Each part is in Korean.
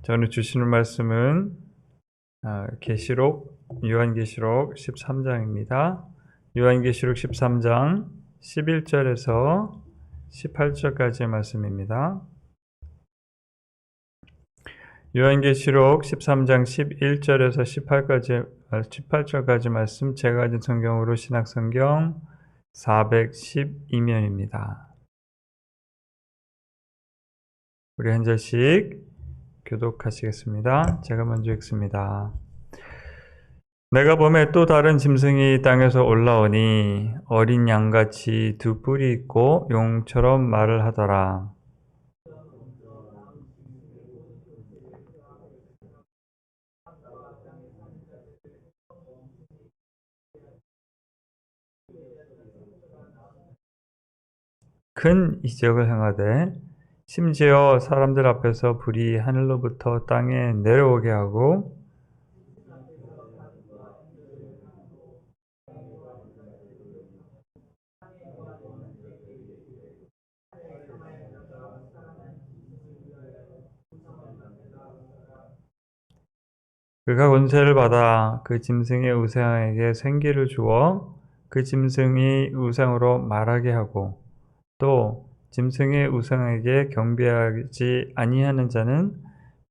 오늘 주시는 말씀은 요한계시록 13장입니다. 요한계시록 13장 11절에서 18절까지의 말씀입니다. 요한계시록 13장 11절에서 18절까지 말씀, 제가 가진 성경으로 신약성경 412면입니다. 우리 한 절씩 교독하시겠습니다. 제가 먼저 읽습니다. 내가 보매 또 다른 짐승이 땅에서 올라오니 어린 양같이 두 뿔이 있고 용처럼 말을 하더라. 큰 이적을 행하되 심지어 사람들 앞에서 불이 하늘로부터 땅에 내려오게 하고 그가 권세를 받아 그 짐승의 우상에게 생기를 주어 그 짐승이 우상으로 말하게 하고 또 짐승의 우상에게 경배하지 아니하는 자는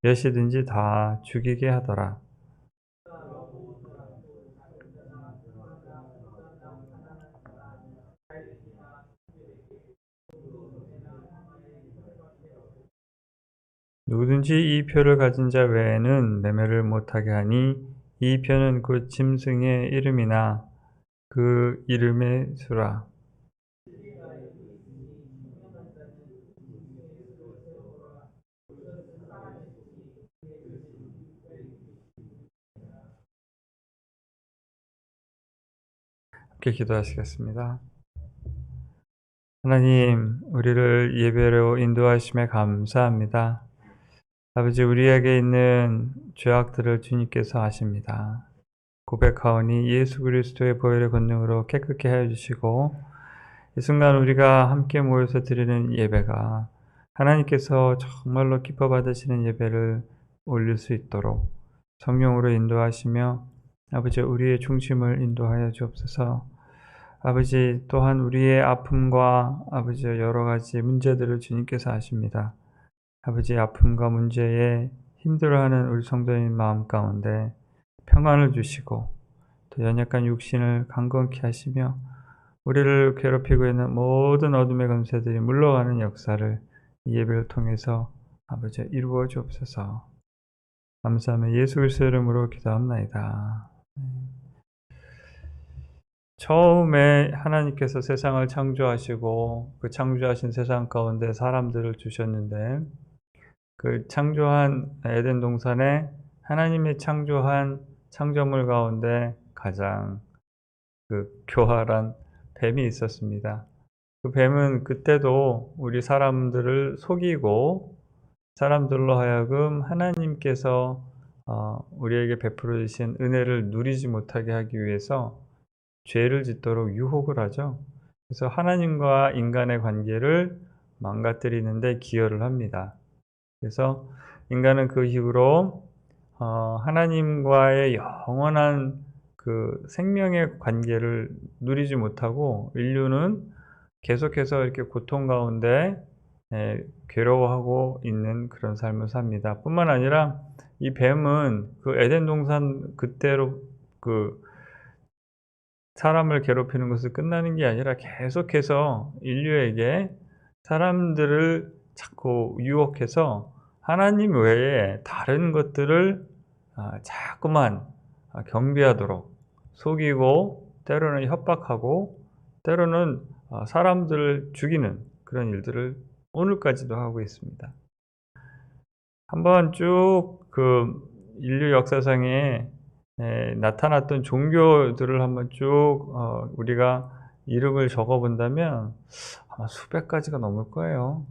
몇이든지 다 죽이게 하더라. 누구든지 이 표를 가진 자 외에는 매매를 못하게 하니 이 표는 그 짐승의 이름이나 그 이름의 수라. 함께 기도하시겠습니다. 하나님, 우리를 예배로 인도하심에 감사합니다. 아버지, 우리에게 있는 죄악들을 주님께서 아십니다. 고백하오니 예수 그리스도의 보혈의 권능으로 깨끗게 하여 주시고 이 순간 우리가 함께 모여서 드리는 예배가 하나님께서 정말로 기뻐 받으시는 예배를 올릴 수 있도록 성령으로 인도하시며 아버지, 우리의 중심을 인도하여 주옵소서. 아버지, 또한 우리의 아픔과 아버지 여러 가지 문제들을 주님께서 아십니다. 아버지, 아픔과 문제에 힘들어하는 우리 성도님 마음 가운데 평안을 주시고 또 연약한 육신을 강건케 하시며 우리를 괴롭히고 있는 모든 어둠의 권세들이 물러가는 역사를 이 예배를 통해서 아버지 이루어 주옵소서. 감사하며 예수 그리스도의 이름으로 기도합나이다. 처음에 하나님께서 세상을 창조하시고 그 창조하신 세상 가운데 사람들을 주셨는데 그 창조한 에덴 동산에 하나님이 창조한 창조물 가운데 가장 그 교활한 뱀이 있었습니다. 그 뱀은 그때도 우리 사람들을 속이고 사람들로 하여금 하나님께서 우리에게 베풀어 주신 은혜를 누리지 못하게 하기 위해서 죄를 짓도록 유혹을 하죠. 그래서 하나님과 인간의 관계를 망가뜨리는데 기여를 합니다. 그래서 인간은 그 이후로 하나님과의 영원한 그 생명의 관계를 누리지 못하고 인류는 계속해서 이렇게 고통 가운데 괴로워하고 있는 그런 삶을 삽니다. 뿐만 아니라 이 뱀은 그 에덴 동산 그때로 그 사람을 괴롭히는 것을 끝나는 게 아니라 계속해서 인류에게 사람들을 자꾸 유혹해서 하나님 외에 다른 것들을 자꾸만 경배하도록 속이고 때로는 협박하고 때로는 사람들을 죽이는 그런 일들을 오늘까지도 하고 있습니다. 한번 쭉 그 인류 역사상에 나타났던 종교들을 한번 쭉 우리가 이름을 적어 본다면 아마 수백 가지가 넘을 거예요.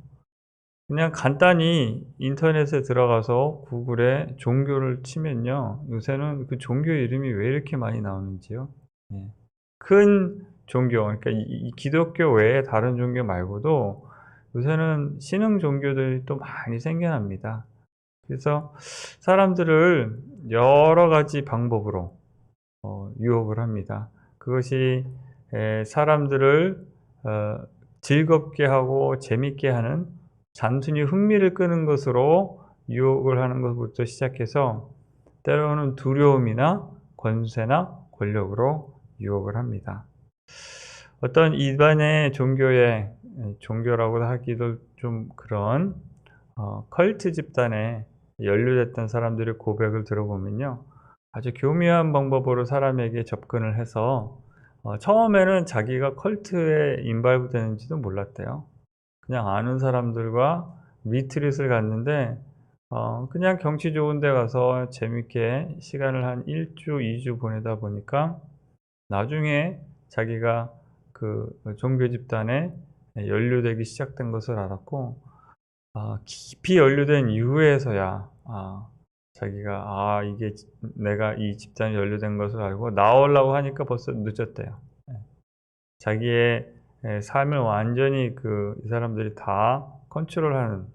그냥 간단히 인터넷에 들어가서 구글에 종교를 치면요, 요새는 그 종교 이름이 왜 이렇게 많이 나오는지요. 큰 종교, 그러니까 이 기독교 외에 다른 종교 말고도 요새는 신흥 종교들이 또 많이 생겨납니다. 그래서 사람들을 여러 가지 방법으로 유혹을 합니다. 그것이 사람들을 즐겁게 하고 재밌게 하는, 단순히 흥미를 끄는 것으로 유혹을 하는 것부터 시작해서 때로는 두려움이나 권세나 권력으로 유혹을 합니다. 어떤 일반의 종교라고 하기도 좀 그런 컬트 집단에 연루됐던 사람들의 고백을 들어보면요, 아주 교묘한 방법으로 사람에게 접근을 해서 처음에는 자기가 컬트에 인발부되는지도 몰랐대요. 그냥 아는 사람들과 리트릿을 갔는데 그냥 경치 좋은 데 가서 재밌게 시간을 한 1주, 2주 보내다 보니까 나중에 자기가 그 종교 집단에 연루되기 시작된 것을 알았고, 깊이 연루된 이후에서야 자기가 이게 내가 이 집단에 연루된 것을 알고 나오려고 하니까 벌써 늦었대요. 자기의 삶을 완전히 이 사람들이 다 컨트롤하는,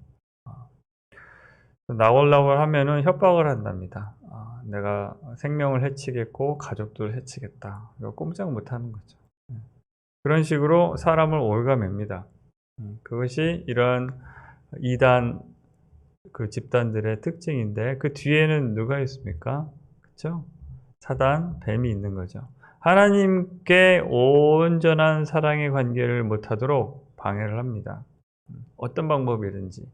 나오려고 하면은 협박을 한답니다. 내가 생명을 해치겠고 가족들을 해치겠다. 이거 꼼짝 못하는 거죠. 그런 식으로 사람을 올가맵니다. 그것이 이런 이단 그 집단들의 특징인데, 그 뒤에는 누가 있습니까? 그렇죠? 사단, 뱀이 있는 거죠. 하나님께 온전한 사랑의 관계를 못하도록 방해를 합니다. 어떤 방법이든지.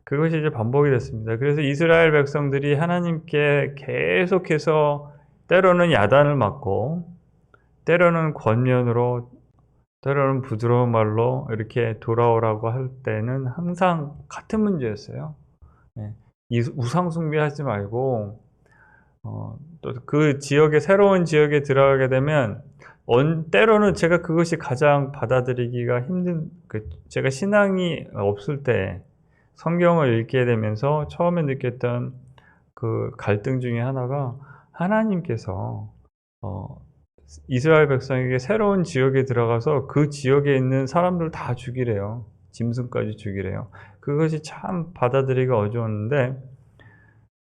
그것이 이제 반복이 됐습니다. 그래서 이스라엘 백성들이 하나님께 계속해서 때로는 야단을 맞고, 때로는 권면으로, 때로는 부드러운 말로 이렇게 돌아오라고 할 때는 항상 같은 문제였어요. 이 우상 숭배하지 말고, 또 그 지역에, 새로운 지역에 들어가게 되면 때로는 제가 그것이 가장 받아들이기가 힘든, 제가 신앙이 없을 때 성경을 읽게 되면서 처음에 느꼈던 그 갈등 중에 하나가, 하나님께서 이스라엘 백성에게 새로운 지역에 들어가서 그 지역에 있는 사람들 다 죽이래요. 짐승까지 죽이래요. 그것이 참 받아들이기가 어려웠는데,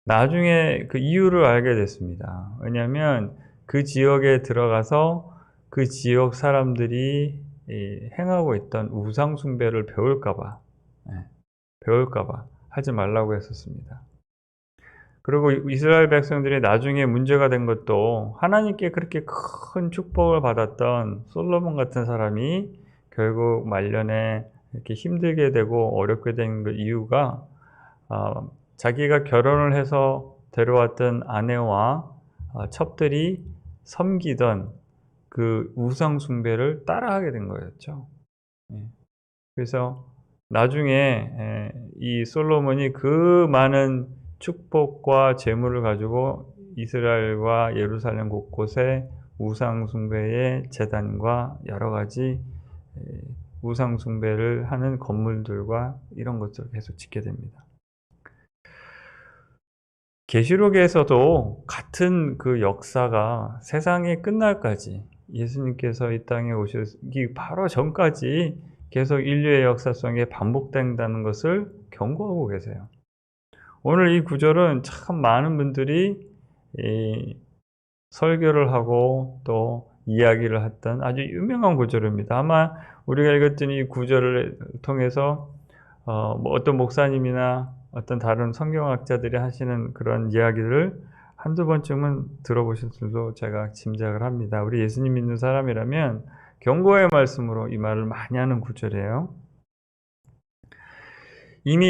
나중에 그 이유를 알게 됐습니다. 왜냐하면 그 지역에 들어가서 그 지역 사람들이 행하고 있던 우상 숭배를 배울까봐 하지 말라고 했었습니다. 그리고 이스라엘 백성들이 나중에 문제가 된 것도, 하나님께 그렇게 큰 축복을 받았던 솔로몬 같은 사람이 결국 말년에 이렇게 힘들게 되고 어렵게 된 그 이유가, 자기가 결혼을 해서 데려왔던 아내와 첩들이 섬기던 그 우상 숭배를 따라하게 된 거였죠. 그래서 나중에 이 솔로몬이 그 많은 축복과 재물을 가지고 이스라엘과 예루살렘 곳곳에 우상 숭배의 제단과 여러 가지 우상 숭배를 하는 건물들과 이런 것들을 계속 짓게 됩니다. 계시록에서도 같은 그 역사가 세상이 끝날까지, 예수님께서 이 땅에 오시기 바로 전까지 계속 인류의 역사 속에 반복된다는 것을 경고하고 계세요. 오늘 이 구절은 참 많은 분들이 설교를 하고 또 이야기를 했던 아주 유명한 구절입니다. 아마 우리가 읽었던 이 구절을 통해서 어떤 목사님이나 어떤 다른 성경학자들이 하시는 그런 이야기를 한두 번쯤은 들어보실 줄도 제가 짐작을 합니다. 우리 예수님 믿는 사람이라면 경고의 말씀으로 이 말을 많이 하는 구절이에요. 이미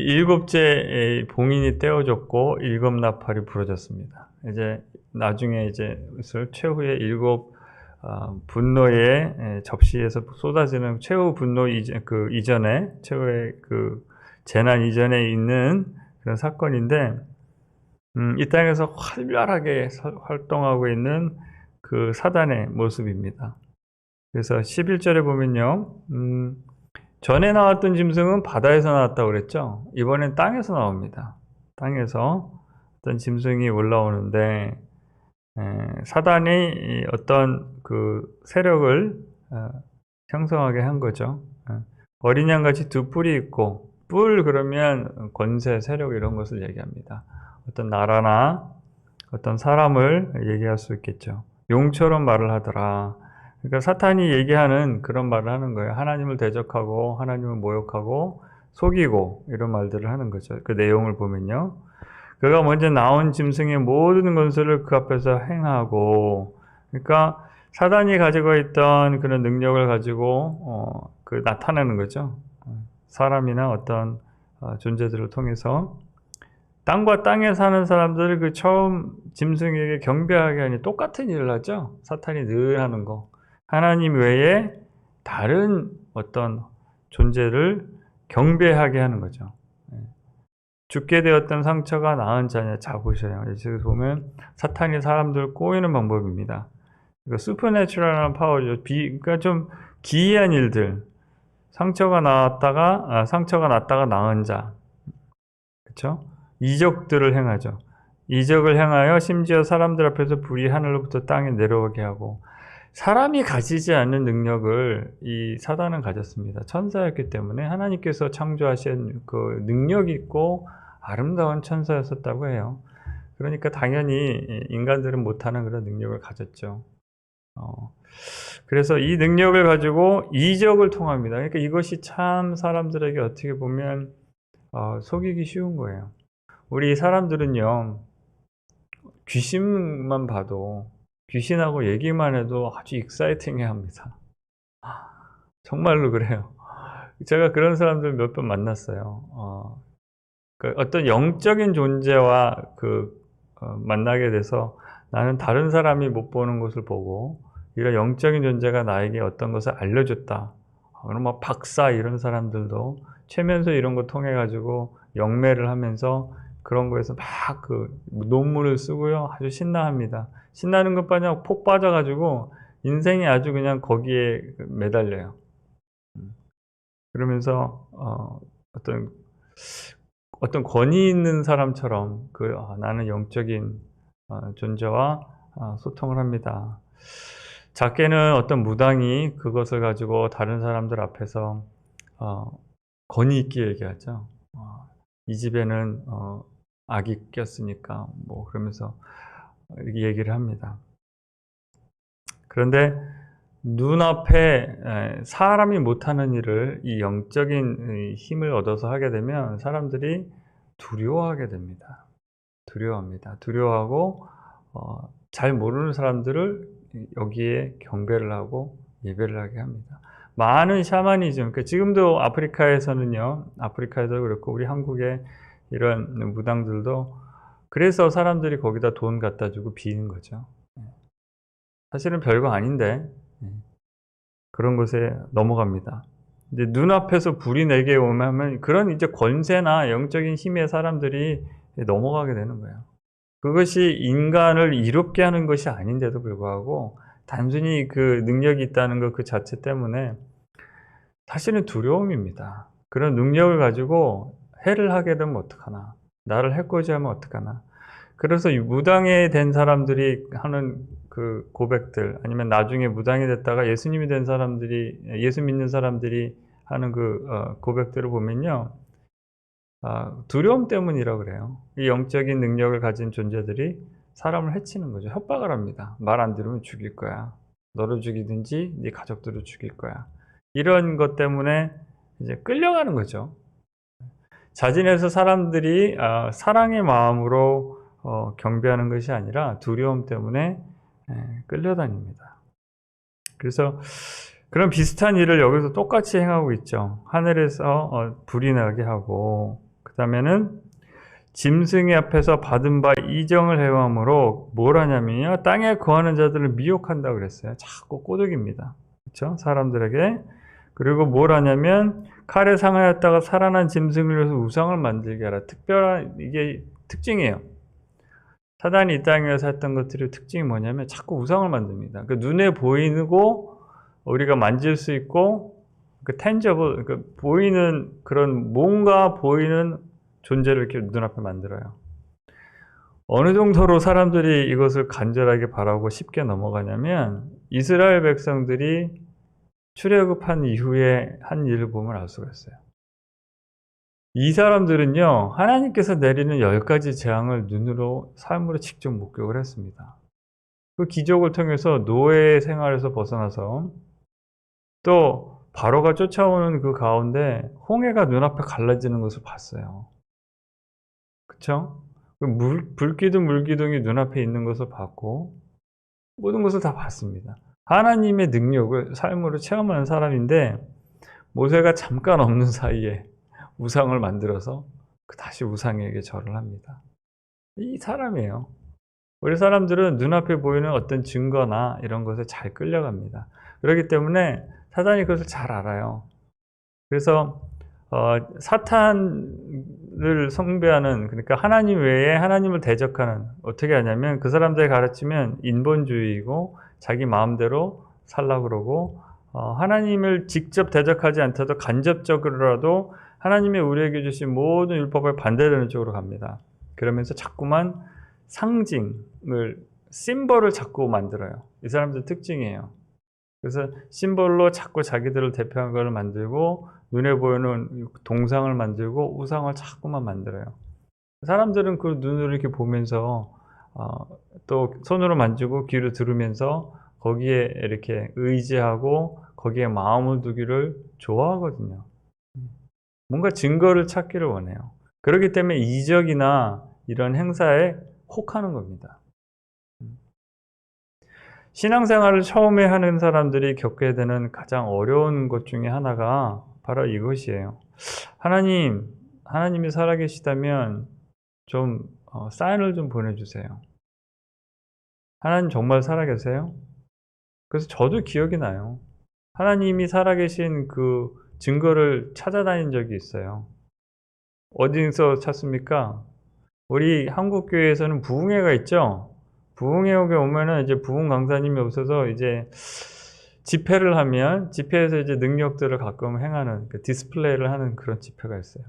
7째 봉인이 떼어졌고 7 나팔이 부러졌습니다. 이제 나중에 최후의 7 분노의 접시에서 쏟아지는 최후 분노 이전에, 최후의 그 재난 이전에 있는 그런 사건인데, 이 땅에서 활발하게 활동하고 있는 그 사단의 모습입니다. 그래서 11절에 보면요, 전에 나왔던 짐승은 바다에서 나왔다고 그랬죠. 이번엔 땅에서 나옵니다. 땅에서 어떤 짐승이 올라오는데, 사단이 어떤 그 세력을 형성하게 한 거죠. 어린 양같이 2 뿔이 있고, 뿔 그러면 권세, 세력 이런 것을 얘기합니다. 어떤 나라나 어떤 사람을 얘기할 수 있겠죠. 용처럼 말을 하더라. 그러니까 사탄이 얘기하는 그런 말을 하는 거예요. 하나님을 대적하고 하나님을 모욕하고 속이고 이런 말들을 하는 거죠. 그 내용을 보면요. 그가 먼저 나온 짐승의 모든 권세를 그 앞에서 행하고, 그러니까 사단이 가지고 있던 그런 능력을 가지고 나타내는 거죠. 사람이나 어떤 존재들을 통해서 땅과 땅에 사는 사람들을 그 처음 짐승에게 경배하게 하니 똑같은 일을 하죠. 사탄이 늘 하는 거. 하나님 외에 다른 어떤 존재를 경배하게 하는 거죠. 죽게 되었던 상처가 나은 자냐. 자 보셔요. 여기서 보면 사탄이 사람들을 꼬이는 방법입니다. 그러니까 슈퍼내추럴한 파워죠. 그러니까 좀 기이한 일들. 상처가 났다가 나은 자. 그렇죠? 이적들을 행하죠. 이적을 행하여 심지어 사람들 앞에서 불이 하늘로부터 땅에 내려오게 하고, 사람이 가지지 않는 능력을 이 사단은 가졌습니다. 천사였기 때문에 하나님께서 창조하신 그 능력 있고 아름다운 천사였었다고 해요. 그러니까 당연히 인간들은 못하는 그런 능력을 가졌죠. 그래서 이 능력을 가지고 이적을 통합니다. 그러니까 이것이 참 사람들에게 어떻게 보면 속이기 쉬운 거예요. 우리 사람들은요, 귀신만 봐도, 귀신하고 얘기만 해도 아주 익사이팅해 합니다. 정말로 그래요. 제가 그런 사람들 몇 번 만났어요. 어떤 영적인 존재와 만나게 돼서 나는 다른 사람이 못 보는 것을 보고, 이런 영적인 존재가 나에게 어떤 것을 알려줬다. 그럼 뭐 박사 이런 사람들도 최면서 이런 거 통해 가지고 영매를 하면서 그런 거에서 막 논문을 쓰고요. 아주 신나합니다. 신나는 것뿐이 아니라 폭 빠져가지고 인생이 아주 그냥 거기에 매달려요. 그러면서 어떤 권위 있는 사람처럼 나는 영적인 존재와 소통을 합니다. 작게는 어떤 무당이 그것을 가지고 다른 사람들 앞에서 권위 있게 얘기하죠. 이 집에는 악이 꼈으니까 뭐 그러면서 이렇게 얘기를 합니다. 그런데 눈앞에 사람이 못하는 일을 이 영적인 힘을 얻어서 하게 되면 사람들이 두려워하게 됩니다. 두려워합니다. 두려워하고 잘 모르는 사람들을 여기에 경배를 하고 예배를 하게 합니다. 많은 샤머니즘, 그러니까 지금도 아프리카에서는요, 아프리카에도 그렇고 우리 한국에 이런 무당들도 그래서 사람들이 거기다 돈 갖다 주고 비는 거죠. 사실은 별거 아닌데 그런 것에 넘어갑니다. 이제 눈앞에서 불이 내게 오면 그런 이제 권세나 영적인 힘의 사람들이 넘어가게 되는 거예요. 그것이 인간을 이롭게 하는 것이 아닌데도 불구하고 단순히 그 능력이 있다는 것 그 자체 때문에 사실은 두려움입니다. 그런 능력을 가지고 해를 하게 되면 어떡하나. 나를 해코지 하면 어떡하나. 그래서 무당이 된 사람들이 하는 그 고백들, 아니면 나중에 무당이 됐다가 예수님이 된 사람들이, 예수 믿는 사람들이 하는 고백들을 보면요. 두려움 때문이라고 그래요. 이 영적인 능력을 가진 존재들이 사람을 해치는 거죠. 협박을 합니다. 말 안 들으면 죽일 거야. 너를 죽이든지 네 가족들을 죽일 거야. 이런 것 때문에 이제 끌려가는 거죠. 자진해서 사람들이 사랑의 마음으로 경배하는 것이 아니라 두려움 때문에 끌려다닙니다. 그래서 그런 비슷한 일을 여기서 똑같이 행하고 있죠. 하늘에서 불이 나게 하고, 그 다음에는 짐승의 앞에서 받은 바 이정을 행함으로 뭘 하냐면요, 땅에 거하는 자들을 미혹한다고 그랬어요. 자꾸 꼬드깁니다. 그렇죠? 사람들에게. 그리고 뭘 하냐면 칼에 상하였다가 살아난 짐승을 위해서 우상을 만들게 하라. 특별한 이게 특징이에요. 사단이 이 땅에서 했던 것들의 특징이 뭐냐면 자꾸 우상을 만듭니다. 눈에 보이고 우리가 만질 수 있고 tangible, 보이는 그런 뭔가 보이는 존재를 이렇게 눈앞에 만들어요. 어느 정도로 사람들이 이것을 간절하게 바라고 쉽게 넘어가냐면 이스라엘 백성들이 출애굽한 이후에 한 일을 보면 알 수가 있어요. 이 사람들은요, 하나님께서 내리는 10가지 재앙을 눈으로 삶으로 직접 목격을 했습니다. 그 기적을 통해서 노예 생활에서 벗어나서 또 바로가 쫓아오는 그 가운데 홍해가 눈앞에 갈라지는 것을 봤어요. 그쵸? 불기둥 물기둥이 눈앞에 있는 것을 봤고 모든 것을 다 봤습니다. 하나님의 능력을 삶으로 체험하는 사람인데 모세가 잠깐 없는 사이에 우상을 만들어서 다시 우상에게 절을 합니다. 이 사람이에요. 우리 사람들은 눈앞에 보이는 어떤 증거나 이런 것에 잘 끌려갑니다. 그렇기 때문에 사단이 그것을 잘 알아요. 그래서 사탄을 숭배하는, 그러니까 하나님 외에 하나님을 대적하는, 어떻게 하냐면 그 사람들이 가르치면 인본주의이고 자기 마음대로 살라고 그러고 하나님을 직접 대적하지 않더라도 간접적으로라도 하나님의 우리에게 주신 모든 율법에 반대되는 쪽으로 갑니다. 그러면서 자꾸만 상징을, 심벌을 자꾸 만들어요. 이 사람들 특징이에요. 그래서 심벌로 자꾸 자기들을 대표하는 걸 만들고 눈에 보이는 동상을 만들고 우상을 자꾸만 만들어요. 사람들은 그 눈으로 이렇게 보면서 또 손으로 만지고 귀로 들으면서 거기에 이렇게 의지하고 거기에 마음을 두기를 좋아하거든요. 뭔가 증거를 찾기를 원해요. 그렇기 때문에 이적이나 이런 행사에 혹하는 겁니다. 신앙생활을 처음에 하는 사람들이 겪게 되는 가장 어려운 것 중에 하나가 바로 이것이에요. 하나님이 살아계시다면 좀 사인을 좀 보내주세요. 하나님 정말 살아계세요? 그래서 저도 기억이 나요. 하나님이 살아계신 그 증거를 찾아다닌 적이 있어요. 어디서 찾습니까? 우리 한국교회에서는 부흥회가 있죠? 부흥회에 오면은 이제 부흥 강사님이 없어서 이제 집회를 하면 집회에서 이제 능력들을 가끔 행하는 디스플레이를 하는 그런 집회가 있어요.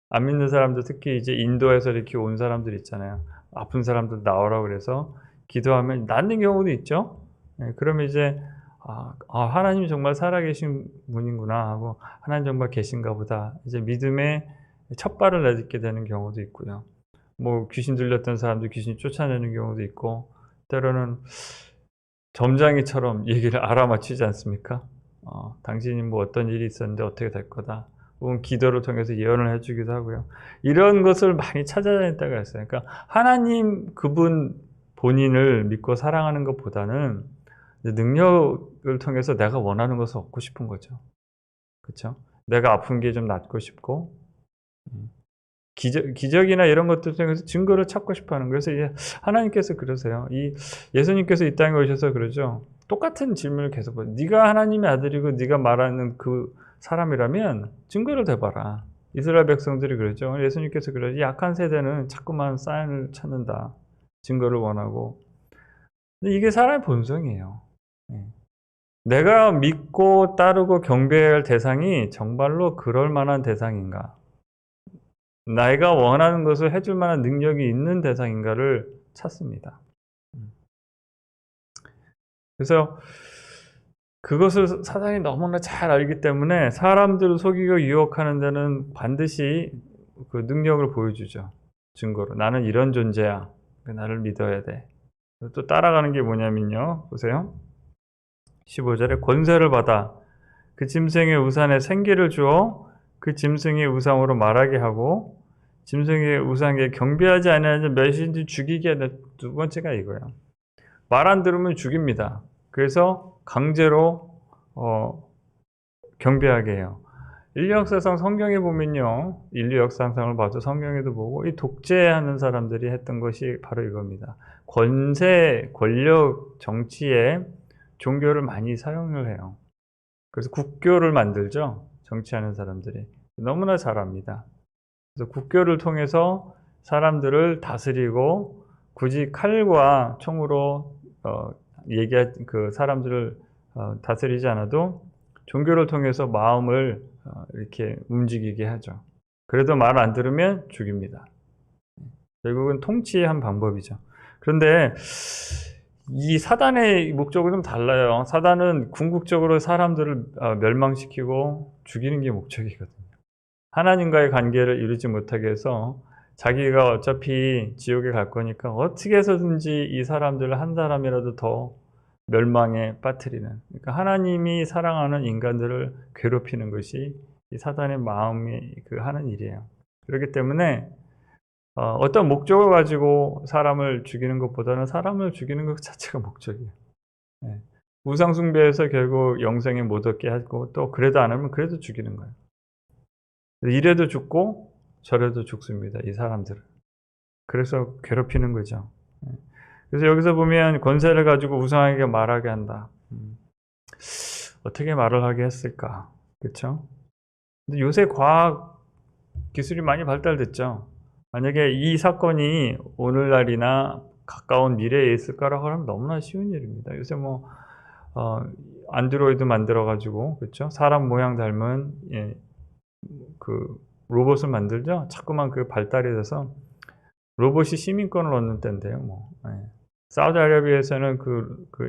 안 믿는 사람들, 특히 이제 인도에서 이렇게 온 사람들 있잖아요. 아픈 사람들 나오라고 그래서 기도하면 낫는 경우도 있죠. 그러면 이제 하나님이 정말 살아계신 분이구나 하고 하나님 정말 계신가 보다. 이제 믿음의 첫 발을 내딛게 되는 경우도 있고요. 뭐 귀신 들렸던 사람들 귀신 쫓아내는 경우도 있고 때로는 점장이처럼 얘기를 알아맞히지 않습니까? 당신이 뭐 어떤 일이 있었는데 어떻게 될 거다. 혹은 기도를 통해서 예언을 해주기도 하고요. 이런 것을 많이 찾아다닐 때가 있어요. 그러니까 하나님 그분 본인을 믿고 사랑하는 것보다는 능력을 통해서 내가 원하는 것을 얻고 싶은 거죠. 그렇죠? 내가 아픈 게 좀 낫고 싶고 기적이나 이런 것들 통해서 증거를 찾고 싶어 하는 거예요. 그래서 이제 하나님께서 그러세요. 예수님께서 이 땅에 오셔서 그러죠. 똑같은 질문을 계속 해요. 네가 하나님의 아들이고 네가 말하는 그 사람이라면 증거를 대봐라. 이스라엘 백성들이 그러죠. 예수님께서 그러죠. 약한 세대는 자꾸만 사인을 찾는다. 증거를 원하고. 근데 이게 사람의 본성이에요. 내가 믿고 따르고 경배해야 할 대상이 정말로 그럴 만한 대상인가? 내가 원하는 것을 해줄 만한 능력이 있는 대상인가를 찾습니다. 그래서 그것을 사단이 너무나 잘 알기 때문에 사람들을 속이고 유혹하는 데는 반드시 그 능력을 보여주죠. 증거로. 나는 이런 존재야. 나를 믿어야 돼. 또 따라가는 게 뭐냐면요. 보세요. 15절에 권세를 받아 그 짐승의 우산에 생기를 주어 그 짐승의 우상으로 말하게 하고 짐승의 우상에 경배하지 아니하는 몇인지 죽이게 하는 두 번째가 이거예요. 말 안 들으면 죽입니다. 그래서 강제로 경배하게 해요. 인류 역사상 성경에 보면요. 인류 역사상을 봐도 성경에도 보고 이 독재하는 사람들이 했던 것이 바로 이겁니다. 권세, 권력, 정치에 종교를 많이 사용을 해요. 그래서 국교를 만들죠. 정치하는 사람들이. 너무나 잘합니다. 그래서 국교를 통해서 사람들을 다스리고 굳이 칼과 총으로 그 사람들을 다스리지 않아도 종교를 통해서 마음을 이렇게 움직이게 하죠. 그래도 말 안 들으면 죽입니다. 결국은 통치의 한 방법이죠. 그런데 이 사단의 목적은 좀 달라요. 사단은 궁극적으로 사람들을 멸망시키고 죽이는 게 목적이거든요. 하나님과의 관계를 이루지 못하게 해서 자기가 어차피 지옥에 갈 거니까 어떻게 해서든지 이 사람들을 한 사람이라도 더 멸망에 빠뜨리는, 그러니까 하나님이 사랑하는 인간들을 괴롭히는 것이 이 사단의 마음이 하는 일이에요. 그렇기 때문에 어떤 목적을 가지고 사람을 죽이는 것보다는 사람을 죽이는 것 자체가 목적이에요. 예. 우상 숭배해서 결국 영생에 못 얻게 하고, 또 그래도 안 하면 그래도 죽이는 거예요. 이래도 죽고 저래도 죽습니다, 이 사람들은. 그래서 괴롭히는 거죠. 예. 그래서 여기서 보면 권세를 가지고 우상에게 말하게 한다. 어떻게 말을 하게 했을까? 그렇죠? 근데 요새 과학 기술이 많이 발달됐죠. 만약에 이 사건이 오늘날이나 가까운 미래에 있을 거라고 하면 너무나 쉬운 일입니다. 요새 뭐 안드로이드 만들어 가지고, 그렇죠? 사람 모양 닮은 그 로봇을 만들죠. 자꾸만 발달이 돼서 로봇이 시민권을 얻는 때인데요. 뭐 사우디아라비아에서는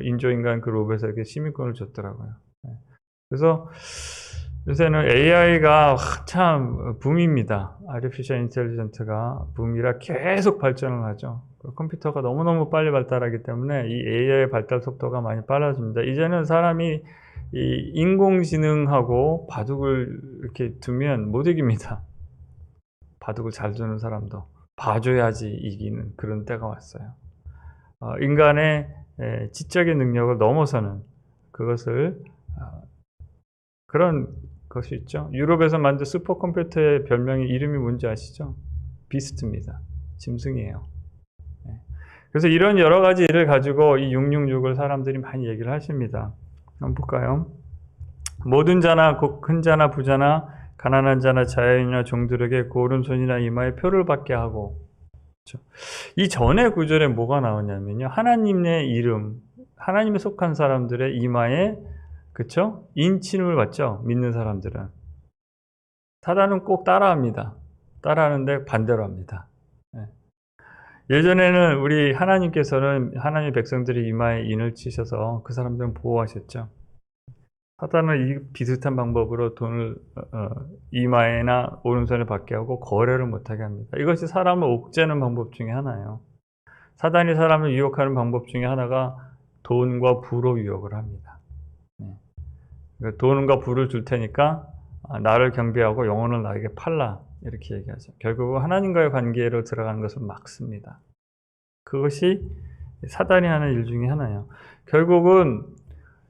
인조인간 로봇에게 시민권을 줬더라고요. 그래서 요새는 AI가 참 붐입니다. 아티피셜 인텔리전트가 붐이라 계속 발전을 하죠. 컴퓨터가 너무너무 빨리 발달하기 때문에 이 AI의 발달 속도가 많이 빨라집니다. 이제는 사람이 이 인공지능하고 바둑을 이렇게 두면 못 이깁니다. 바둑을 잘 두는 사람도 봐줘야지 이기는 그런 때가 왔어요. 인간의 지적인 능력을 넘어서는 그것을 그런 것이 있죠. 유럽에서 만든 슈퍼컴퓨터의 별명이, 이름이 뭔지 아시죠? 비스트입니다. 짐승이에요. 그래서 이런 여러 가지 일을 가지고 이 666을 사람들이 많이 얘기를 하십니다. 한번 볼까요? 모든 자나 큰 자나 부자나 가난한 자나 자유인이나 종들에게 그 오른손이나 이마에 표를 받게 하고. 그렇죠? 이 전의 구절에 뭐가 나오냐면요, 하나님의 이름, 하나님에 속한 사람들의 이마에, 그렇죠? 인침을 받죠. 믿는 사람들은. 사단은 꼭 따라합니다. 따라하는데 반대로 합니다. 예전에는 우리 하나님께서는 하나님의 백성들이 이마에 인을 치셔서 그 사람들은 보호하셨죠. 사단은 이 비슷한 방법으로 돈을 이마에나 오른손에 받게 하고 거래를 못하게 합니다. 이것이 사람을 옥죄는 방법 중에 하나예요. 사단이 사람을 유혹하는 방법 중에 하나가 돈과 부로 유혹을 합니다. 돈과 부를 줄 테니까 나를 경배하고 영혼을 나에게 팔라, 이렇게 얘기하죠. 결국은 하나님과의 관계로 들어가는 것을 막습니다. 그것이 사단이 하는 일 중에 하나예요. 결국은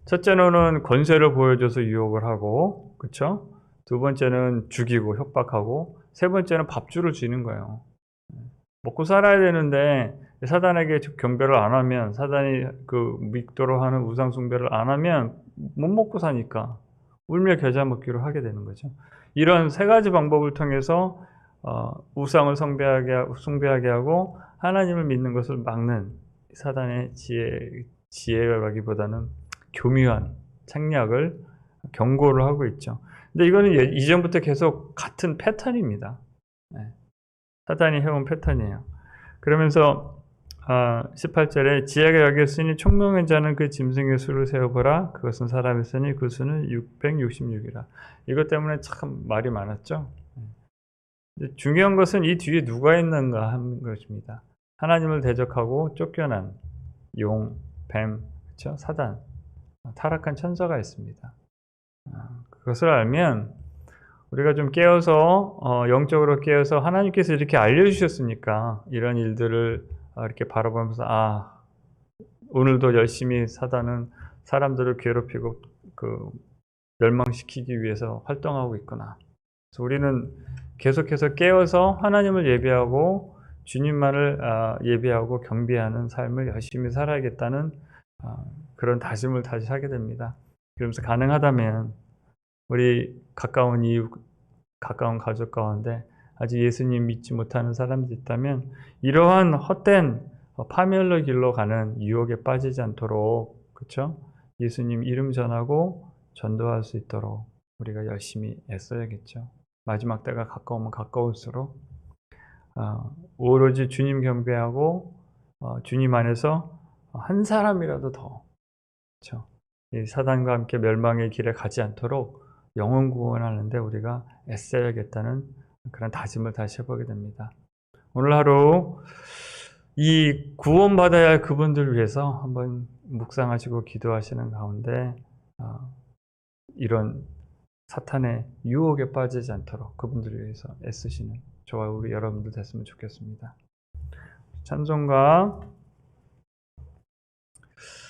첫째로는 권세를 보여줘서 유혹을 하고, 그렇죠? 두 번째는 죽이고 협박하고, 세 번째는 밥줄을 쥐는 거예요. 먹고 살아야 되는데 사단에게 경배를 안 하면, 사단이 믿도록 하는 우상 숭배를 안 하면 못 먹고 사니까 울며 겨자 먹기로 하게 되는 거죠. 이런 세 가지 방법을 통해서 우상을 숭배하게 하고 하나님을 믿는 것을 막는 사단의 지혜라기보다는 교묘한 책략을, 경고를 하고 있죠. 근데 이거는 이전부터 계속 같은 패턴입니다. 사단이 해온 패턴이에요. 그러면서 18절에 지혜가 여겼으니 총명한 자는 그 짐승의 수를 세어보라. 그것은 사람이었으니 그 수는 666이라. 이것 때문에 참 말이 많았죠. 중요한 것은 이 뒤에 누가 있는가 하는 것입니다. 하나님을 대적하고 쫓겨난 용, 뱀, 그렇죠? 사단, 타락한 천사가 있습니다. 그것을 알면 우리가 좀 깨어서, 영적으로 깨어서, 하나님께서 이렇게 알려주셨으니까 이런 일들을 이렇게 바라보면서, 오늘도 열심히 사단은 사람들을 괴롭히고 멸망시키기 위해서 활동하고 있구나. 그래서 우리는 계속해서 깨어서 하나님을 예배하고 주님만을 예배하고 경배하는 삶을 열심히 살아야겠다는 그런 다짐을 다시 하게 됩니다. 그러면서 가능하다면 우리 가까운 이웃, 가까운 가족 가운데 아직 예수님 믿지 못하는 사람들이 있다면 이러한 헛된 파멸의 길로 가는 유혹에 빠지지 않도록, 그렇죠? 예수님 이름 전하고 전도할 수 있도록 우리가 열심히 애써야겠죠. 마지막 때가 가까우면 가까울수록 오로지 주님 경배하고 주님 안에서 한 사람이라도 더, 그렇죠? 이 사단과 함께 멸망의 길에 가지 않도록 영혼 구원하는데 우리가 애써야겠다는 그런 다짐을 다시 해보게 됩니다. 오늘 하루 이 구원받아야 할 그분들을 위해서 한번 묵상하시고 기도하시는 가운데 이런 사탄의 유혹에 빠지지 않도록 그분들을 위해서 애쓰시는 저와 우리 여러분들 됐으면 좋겠습니다. 찬송가